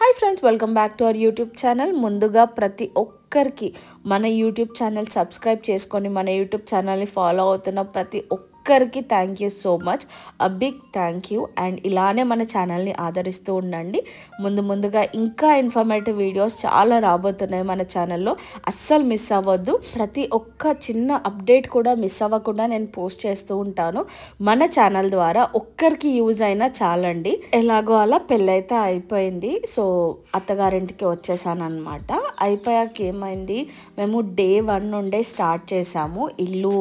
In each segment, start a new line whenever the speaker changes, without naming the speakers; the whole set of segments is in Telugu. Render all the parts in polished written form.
Hi friends, welcome back to our YouTube channel. ముందుగా ప్రతి ఒక్కరికి మన యూట్యూబ్ ఛానల్ సబ్స్క్రైబ్ చేసుకొని మన యూట్యూబ్ ఛానల్ని ఫాలో అవుతున్న ప్రతి ఒక్కరికి thank you so much, a big thank you. And ఇలానే మన ఛానల్ని ఆదరిస్తూ ఉండండి. ముందుగా ఇంకా ఇన్ఫర్మేటివ్ వీడియోస్ చాలా రాబోతున్నాయి మన ఛానల్లో, అస్సలు మిస్ అవ్వద్దు. ప్రతి ఒక్క చిన్న అప్డేట్ కూడా మిస్ అవ్వకుండా నేను పోస్ట్ చేస్తూ ఉంటాను మన ఛానల్ ద్వారా. ఒక్కరికి యూజ్ అయినా చాలండి. ఎలాగో అలా పెళ్ళైతే అయిపోయింది. సో అత్తగారింటికి వచ్చేసాను అనమాట. అయిపోయాక ఏమైంది, మేము డే 1 నుండే స్టార్ట్ చేసాము ఇల్లు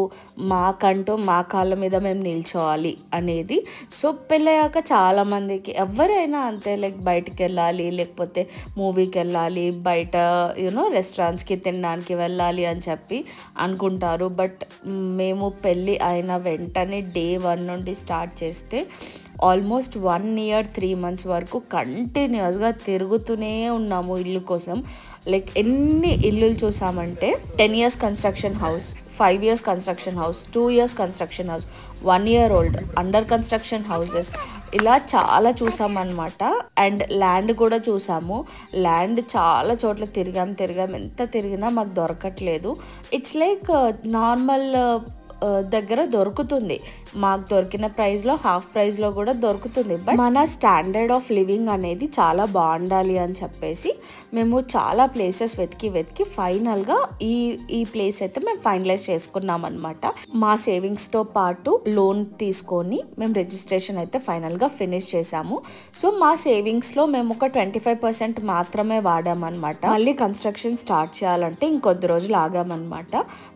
మాకంటూ మా కాళ్ళ మీద మేము నిల్చోవాలి అనేది. సో పెళ్ళయ్యాక చాలామందికి ఎవరైనా అంతే, లైక్ బయటికి వెళ్ళాలి, లేకపోతే మూవీకి వెళ్ళాలి, బయట రెస్టారెంట్స్కి తినడానికి వెళ్ళాలి అని చెప్పి అనుకుంటారు. బట్ మేము పెళ్ళి అయిన వెంటనే డే 1 నుండి స్టార్ట్ చేస్తే ఆల్మోస్ట్ 1 year 3 months వరకు కంటిన్యూస్గా తిరుగుతూనే ఉన్నాము ఇల్లు కోసం. లైక్ ఎన్ని ఇల్లులు చూసామంటే 10 years construction house, 5 years construction house, 2 years construction house, 1 year old under construction houses, ఇలా చాలా చూసామన్నమాట. అండ్ ల్యాండ్ కూడా చూసాము. ల్యాండ్ చాలా చోట్ల తిరిగాం. ఎంత తిరిగినా మాకు దొరకట్లేదు. ఇట్స్ లైక్ నార్మల్ దగ్గర దొరుకుతుంది, మాకు దొరికిన ప్రైస్లో హాఫ్ ప్రైస్లో కూడా దొరుకుతుంది. బట్ మన స్టాండర్డ్ ఆఫ్ లివింగ్ అనేది చాలా బాగుండాలి అని చెప్పేసి మేము చాలా ప్లేసెస్ వెతికి ఫైనల్గా ఈ ప్లేస్ అయితే మేము ఫైనలైజ్ చేసుకున్నాం అనమాట. మా సేవింగ్స్తో పాటు లోన్ తీసుకొని మేము రిజిస్ట్రేషన్ అయితే ఫైనల్గా ఫినిష్ చేసాము. సో మా సేవింగ్స్లో మేము ఒక 25% మాత్రమే వాడామన్నమాట. మళ్ళీ కన్స్ట్రక్షన్ స్టార్ట్ చేయాలంటే ఇంకొద్ది రోజులు ఆగామన్నమాట.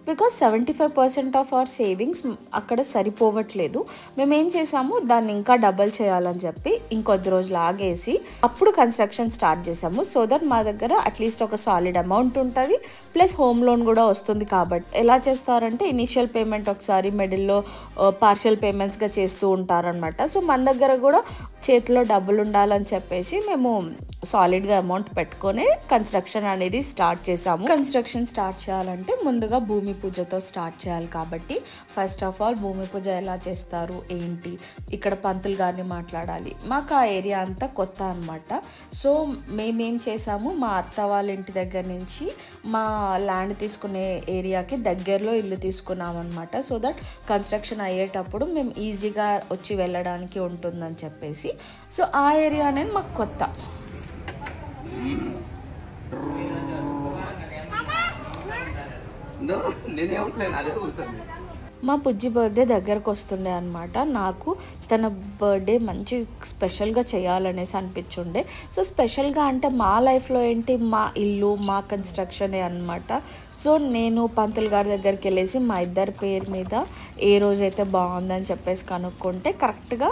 బికాస్ 75% ఆఫ్ అవర్ సేవింగ్స్ అక్కడ సరిపోవట్లేదు. మేము ఏం చేసాము, దాన్ని ఇంకా డబల్ చేయాలని చెప్పి ఇంకొద్ది రోజులు ఆగేసి అప్పుడు కన్స్ట్రక్షన్ స్టార్ట్ చేసాము. సో దట్ మా దగ్గర అట్లీస్ట్ ఒక సాలిడ్ అమౌంట్ ఉంటుంది, ప్లస్ హోమ్ లోన్ కూడా వస్తుంది. కాబట్టి ఎలా చేస్తారంటే ఇనిషియల్ పేమెంట్ ఒకసారి, మిడిల్లో పార్షియల్ పేమెంట్స్గా చేస్తూ ఉంటారనమాట. సో మన దగ్గర కూడా చేతిలో డబ్బులు ఉండాలని చెప్పేసి మేము సాలిడ్గా అమౌంట్ పెట్టుకొని కన్స్ట్రక్షన్ అనేది స్టార్ట్ చేసాము. కన్స్ట్రక్షన్ స్టార్ట్ చేయాలంటే ముందుగా భూమి పూజతో స్టార్ట్ చేయాలి. కాబట్టి ఫస్ట్ ఆఫ్ ఆల్ భూమి పూజ ఎలా చేస్తారు ఏంటి, ఇక్కడ పంతులు గారిని మాట్లాడాలి. మాకు ఆ ఏరియా అంతా కొత్త అనమాట. సో మేమేం చేసాము, మా అత్త వాళ్ళ ఇంటి దగ్గర నుంచి మా ల్యాండ్ తీసుకునే ఏరియాకి దగ్గరలో ఇల్లు తీసుకున్నాం అనమాట. సో దట్ కన్స్ట్రక్షన్ అయ్యేటప్పుడు మేము ఈజీగా వచ్చి వెళ్ళడానికి ఉంటుందని చెప్పేసి. సో ఆ ఏరియా అనేది మాకు కొత్త. మా పుజ్జి బర్త్డే దగ్గరకు వస్తుండే అనమాట. నాకు తన బర్త్డే మంచి స్పెషల్గా చేయాలనేసి అనిపించుండే. సో స్పెషల్గా అంటే మా లైఫ్లో ఏంటి, మా ఇల్లు మా కన్స్ట్రక్షనే అనమాట. సో నేను పంతులు గారి దగ్గరికి వెళ్ళేసి మా ఇద్దరి పేరు మీద ఏ రోజైతే బాగుందని చెప్పేసి కనుక్కుంటే కరెక్ట్గా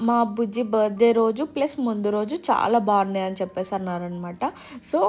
మా బుజ్జి బర్త్డే రోజు ప్లస్ ముందు రోజు చాలా బాగున్నాయి అని చెప్పేసి అన్నారనమాట. సో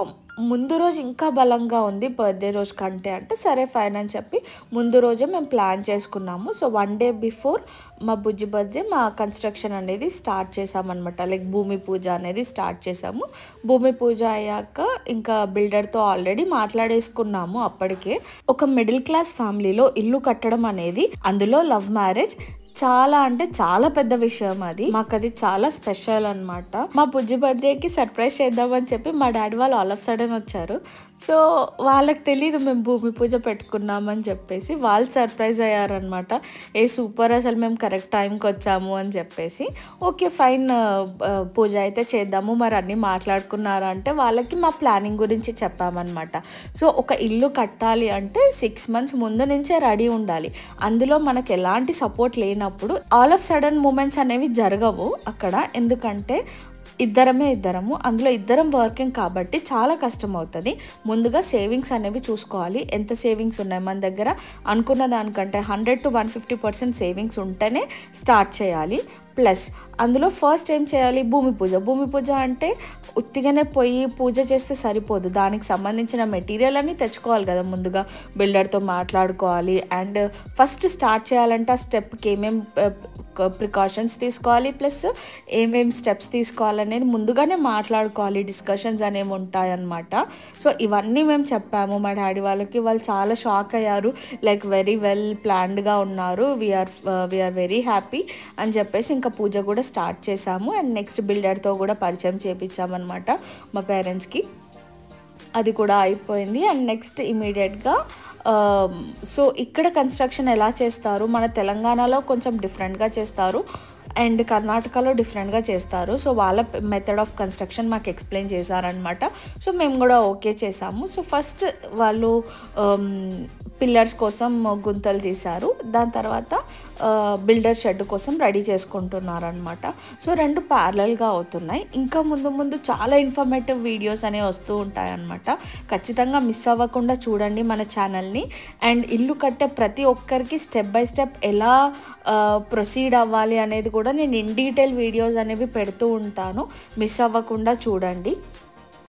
ముందు రోజు ఇంకా బలంగా ఉంది బర్త్డే రోజు కంటే, అంటే సరే ఫైన్ అని చెప్పి ముందు రోజే మేము ప్లాన్ చేసుకున్నాము. సో 1 day బిఫోర్ మా బుజ్జి బర్త్డే మా కన్స్ట్రక్షన్ అనేది స్టార్ట్ చేసామన్నమాట. లైక్ భూమి పూజ అనేది స్టార్ట్ చేసాము. భూమి పూజ అయ్యాక ఇంకా బిల్డర్తో ఆల్రెడీ మాట్లాడేసుకున్నాము. అప్పటికే ఒక మిడిల్ క్లాస్ ఫ్యామిలీలో ఇల్లు కట్టడం అనేది, అందులో లవ్ మ్యారేజ్, చాలా అంటే చాలా పెద్ద విషయం. అది మాకు అది చాలా స్పెషల్ అనమాట. మా బుజ్జి బర్త్డేకి సర్ప్రైజ్ చేద్దామని చెప్పి మా డాడీ వాళ్ళు ఆల్ ఆఫ్ సడన్ వచ్చారు. సో వాళ్ళకి తెలీదు మేము భూమి పూజ పెట్టుకున్నామని చెప్పేసి వాళ్ళు సర్ప్రైజ్ అయ్యారనమాట. ఏ సూపర్, అసలు మేము కరెక్ట్ టైంకి వచ్చాము అని చెప్పేసి. ఓకే ఫైన్, పూజ అయితే చేద్దాము, మరి అన్నీ మాట్లాడుకున్నారా అంటే వాళ్ళకి మా ప్లానింగ్ గురించి చెప్పామన్నమాట. సో ఒక ఇల్లు కట్టాలి అంటే 6 months ముందు నుంచే రెడీ ఉండాలి. అందులో మనకు ఎలాంటి సపోర్ట్ లేనప్పుడు ఆల్ ఆఫ్ సడన్ మూమెంట్స్ అనేవి జరగవు అక్కడ. ఎందుకంటే ఇద్దరము, అందులో ఇద్దరం వర్కింగ్ కాబట్టి చాలా కష్టం అవుతుంది. ముందుగా సేవింగ్స్ అనేవి చూసుకోవాలి. ఎంత సేవింగ్స్ ఉన్నాయి మన దగ్గర, అనుకున్న దానికంటే 100 to 150% సేవింగ్స్ ఉంటేనే స్టార్ట్ చేయాలి. ప్లస్ అందులో ఫస్ట్ ఏం చేయాలి, భూమి పూజ. భూమి పూజ అంటే ఉత్తిగానే పోయి పూజ చేస్తే సరిపోదు, దానికి సంబంధించిన మెటీరియల్ అన్నీ తెచ్చుకోవాలి కదా. ముందుగా బిల్డర్తో మాట్లాడుకోవాలి. అండ్ ఫస్ట్ స్టార్ట్ చేయాలంటే ఆ స్టెప్కి ఏమేమి ప్రికాషన్స్ తీసుకోవాలి, ప్లస్ ఏమేమి స్టెప్స్ తీసుకోవాలనేది ముందుగానే మాట్లాడుకోవాలి, డిస్కషన్స్ అనేవి ఉంటాయన్నమాట. సో ఇవన్నీ మేము చెప్పాము మా డాడీ వాళ్ళకి. వాళ్ళు చాలా షాక్ అయ్యారు, లైక్ వెరీ వెల్ ప్లాన్డ్గా ఉన్నారు, వీఆర్ వెరీ హ్యాపీ అని చెప్పేసి ఇంకా పూజ కూడా స్టార్ట్ చేసాము. అండ్ నెక్స్ట్ బిల్డర్తో కూడా పరిచయం చేయించామన్నమాట మా పేరెంట్స్కి. అది కూడా అయిపోయింది. అండ్ నెక్స్ట్ ఇమీడియట్గా సో ఇక్కడ కన్స్ట్రక్షన్ ఎలా చేస్తారు, మన తెలంగాణలో కొంచెం డిఫరెంట్గా చేస్తారు అండ్ కర్ణాటకలో డిఫరెంట్గా చేస్తారు. సో వాళ్ళ మెథడ్ ఆఫ్ కన్స్ట్రక్షన్ మాకు ఎక్స్ప్లెయిన్ చేశారనమాట. సో మేము కూడా ఓకే చేసాము. సో ఫస్ట్ వాళ్ళు పిల్లర్స్ కోసం గుంతలు తీశారు, దాని తర్వాత బిల్డర్ షెడ్ కోసం రెడీ చేసుకుంటున్నారనమాట. సో రెండు ప్యారలల్గా అవుతున్నాయి. ఇంకా ముందు చాలా ఇన్ఫర్మేటివ్ వీడియోస్ అనేవి వస్తూ ఉంటాయన్నమాట. ఖచ్చితంగా మిస్ అవ్వకుండా చూడండి మన ఛానల్ని. అండ్ ఇల్లు కట్టే ప్రతి ఒక్కరికి స్టెప్ బై స్టెప్ ఎలా ప్రొసీడ్ అవ్వాలి అనేది కూడా నేను ఇన్ డీటెయిల్ వీడియోస్ అనేవి పెడుతూ ఉంటాను, మిస్ అవ్వకుండా చూడండి.